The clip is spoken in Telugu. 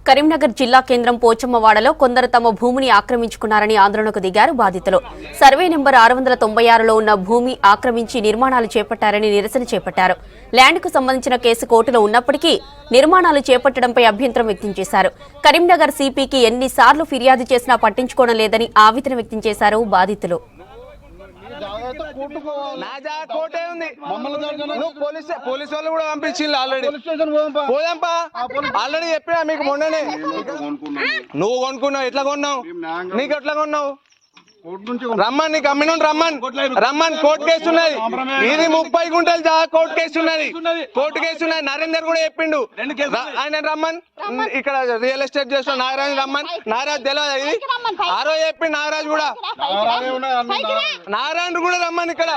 కరీంనగర్ జిల్లా కేంద్రం పోచమ్మవాడలో కొందరు తమ భూమిని ఆక్రమించుకున్నారని ఆందోళనకు దిగారు బాధితులు. సర్వే నెంబర్ 696లో ఉన్న భూమి ఆక్రమించి నిర్మాణాలు చేపట్టారని నిరసన చేపట్టారు. ల్యాండ్కు సంబంధించిన కేసు కోర్టులో ఉన్నప్పటికీ నిర్మాణాలు చేపట్టడంపై అభ్యంతరం వ్యక్తం చేశారు. కరీంనగర్ సిపికి ఎన్నిసార్లు ఫిర్యాదు చేసినా పట్టించుకోవడం లేదని ఆవేదన వ్యక్తం చేశారు బాధితులు. పోలీసు వాళ్ళు కూడా పంపించింది ఆల్రెడీ. పోదాంపా, ఆల్రెడీ చెప్పినా మీకు మొన్ననే. నువ్వు కొనుక్కున్నావు, ఎట్లా కొన్నావు? నీకు ఎట్లా కొన్నావు? రమ్మన్, నీకు అమ్మిన రమ్మన్. కోర్టు కేసు ఉన్నది. ఇది 30 గుంటలు కోర్టు కేసు ఉన్నది. కోర్టు కేసు ఉన్నది. నరేందర్ కూడా చెప్పిండు. ఆయన రమ్మన్. ఇక్కడ రియల్ ఎస్టేట్ చేస్తున్న నాగరాజు రమ్మన్. నాగరాజు తెలియదు ఇది. ఆరో చెప్పి నాగరాజు కూడా, నారాయణ కూడా రమ్మన్. ఇక్కడ